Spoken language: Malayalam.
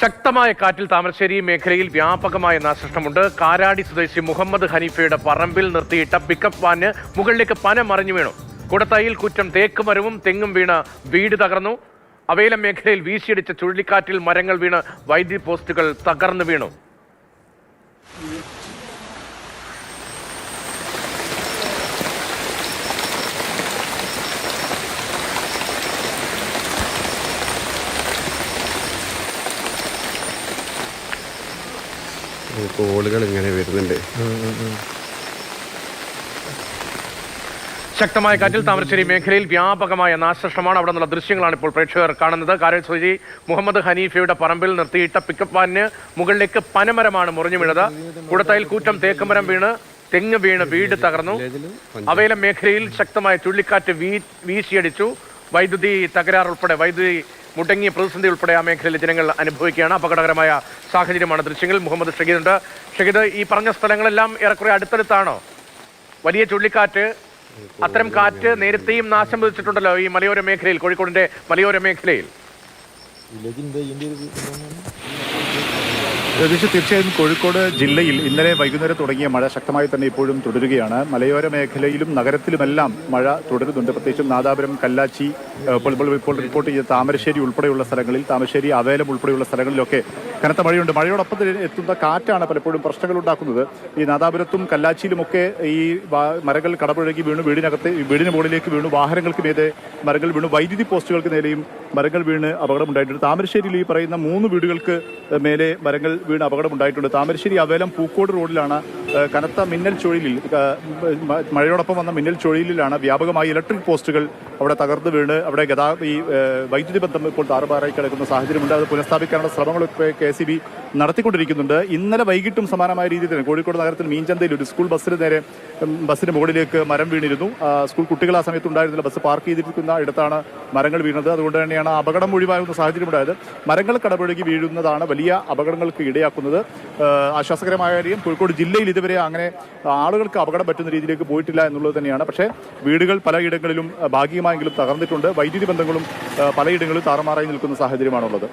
ശക്തമായ കാറ്റിൽ താമരശ്ശേരി മേഖലയിൽ വ്യാപകമായ നാശനഷ്ടമുണ്ട്. കാരാടി സ്വദേശി മുഹമ്മദ് ഹനീഫയുടെ പറമ്പിൽ നിർത്തിയിട്ട പിക്കപ്പ് വാന് മുകളിലേക്ക് പന മറിഞ്ഞു വീണു. കുടത്തയിൽ കുറ്റം തേക്ക് മരവും തെങ്ങും വീണ് വീട് തകർന്നു. അവേലം മേഖലയിൽ വീശിയടിച്ച ചുഴലിക്കാറ്റിൽ മരങ്ങൾ വീണ് വൈദ്യുതി പോസ്റ്റുകൾ തകർന്നു വീണു. കോളുകൾ ഇങ്ങനെ വരുന്നുണ്ട്. ശക്തമായ കാറ്റിൽ താമരശ്ശേരി മേഖലയിൽ വ്യാപകമായ നാശനഷ്ടമാണ്. അവിടെ നിന്നുള്ള ദൃശ്യങ്ങളാണ് ഇപ്പോൾ പ്രേക്ഷകർ കാണുന്നത്. കാരാടി സ്വദേശി മുഹമ്മദ് ഹനീഫയുടെ പറമ്പിൽ നിർത്തിയിട്ട പിക്കപ്പ് വാനിന് മുകളിലേക്ക് പനമരമാണ് മുറിഞ്ഞു വീണത്. കുടത്തയിൽ കൂറ്റം തേക്കുമരം വീണ് തെങ്ങ് വീണ് വീട് തകർന്നു. അവേലം മേഖലയിൽ ശക്തമായ ചുഴലിക്കാറ്റ് വീശിയടിച്ചു. വൈദ്യുതി തകരാർ ഉൾപ്പെടെ വൈദ്യുതി മുടങ്ങിയ പ്രതിസന്ധി ഉൾപ്പെടെ ആ മേഖലയിലെ ജനങ്ങൾ അനുഭവിക്കുകയാണ്. അപകടകരമായ സാഹചര്യമാണ് ദൃശ്യങ്ങൾ. മുഹമ്മദ് ഷഹീദ് ഉണ്ട്. ഷഹീദ്, ഈ പറഞ്ഞ സ്ഥലങ്ങളെല്ലാം ഏറെക്കുറെ അടുത്തടുത്താണോ? വലിയ ചുഴലിക്കാറ്റ്, അത്തരം കാറ്റ് നേരത്തെയും നാശം വിധിച്ചിട്ടുണ്ടല്ലോ ഈ മലയോര മേഖലയിൽ, കോഴിക്കോടിന്റെ മലയോര മേഖലയിൽ. തീർച്ചയായും കോഴിക്കോട് ജില്ലയിൽ ഇന്നലെ വൈകുന്നേരം തുടങ്ങിയ മഴ ശക്തമായി തന്നെ ഇപ്പോഴും തുടരുകയാണ്. മലയോര മേഖലയിലും നഗരത്തിലുമെല്ലാം മഴ തുടരുന്നുണ്ട്. പ്രത്യേകിച്ചും നാദാപുരം, കല്ലാച്ചി, ഇപ്പോൾ റിപ്പോർട്ട് ചെയ്ത താമരശ്ശേരി ഉൾപ്പെടെയുള്ള സ്ഥലങ്ങളിൽ, താമരശ്ശേരി, അവേലം ഉൾപ്പെടെയുള്ള സ്ഥലങ്ങളിലൊക്കെ കനത്ത മഴയുണ്ട്. മഴയോടൊപ്പം എത്തുന്ന കാറ്റാണ് പലപ്പോഴും പ്രശ്നങ്ങൾ ഉണ്ടാക്കുന്നത്. ഈ നാദാപുരത്തും കല്ലാച്ചിയിലുമൊക്കെ ഈ മരങ്ങൾ കടപുഴകി വീണു, വീടിന് മുകളിലേക്ക് വീണു, വാഹനങ്ങൾക്ക് മീതെ മരങ്ങൾ വീണു, വൈദ്യുതി പോസ്റ്റുകൾക്ക് നേരെയും മരങ്ങൾ വീണ് അപകടമുണ്ടായിട്ടുണ്ട്. താമരശ്ശേരിയിൽ ഈ പറയുന്ന 3 വീടുകൾക്ക് മേലെ മരങ്ങൾ വീണ് അപകടമുണ്ടായിട്ടുണ്ട്. താമരശ്ശേരി അവേലം പൂക്കോട് റോഡിലാണ് കനത്ത മിന്നൽ ചുഴലിൽ, മഴയോടൊപ്പം വന്ന മിന്നൽ ചുഴലിലാണ് വ്യാപകമായി ഇലക്ട്രിക് പോസ്റ്റുകൾ അവിടെ തകർന്നു വീണ് അവിടെ ഈ വൈദ്യുതി ബന്ധം ഇപ്പോൾ താറുമാറായി കിടക്കുന്ന സാഹചര്യമുണ്ട്. അത് പുനഃസ്ഥാപിക്കാനുള്ള ശ്രമങ്ങളൊക്കെ KCB നടത്തിക്കൊണ്ടിരിക്കുന്നുണ്ട്. ഇന്നലെ വൈകിട്ടും സമാനമായ രീതിയിൽ തന്നെ കോഴിക്കോട് നഗരത്തിൽ മീൻചന്തയിൽ ഒരു സ്കൂൾ ബസ്സിന് മുകളിലേക്ക് മരം വീണിരുന്നു. സ്കൂൾ കുട്ടികൾ ആ സമയത്ത് ഉണ്ടായിരുന്നില്ല. ബസ് പാർക്ക് ചെയ്തിരിക്കുന്ന ഇടത്താണ് മരങ്ങൾ വീണത്. അതുകൊണ്ട് തന്നെയാണ് അപകടം ഒഴിവാകുന്ന സാഹചര്യമുണ്ടായത്. മരങ്ങൾ കടപുഴകി വീഴുന്നതാണ് വലിയ അപകടങ്ങൾക്ക് ഇടയാക്കുന്നത്. ആശ്വാസകരമായ കാര്യം, കോഴിക്കോട് ജില്ലയിൽ ഇതുവരെ അങ്ങനെ ആളുകൾക്ക് അപകടം പറ്റുന്ന രീതിയിലേക്ക് പോയിട്ടില്ല എന്നുള്ളത് തന്നെയാണ്. പക്ഷേ വീടുകൾ പലയിടങ്ങളിലും ഭാഗികമായെങ്കിലും തകർന്നിട്ടുണ്ട്. വൈദ്യുതി ബന്ധങ്ങളും പലയിടങ്ങളിലും താറുമാറായി നിൽക്കുന്ന സാഹചര്യമാണുള്ളത്.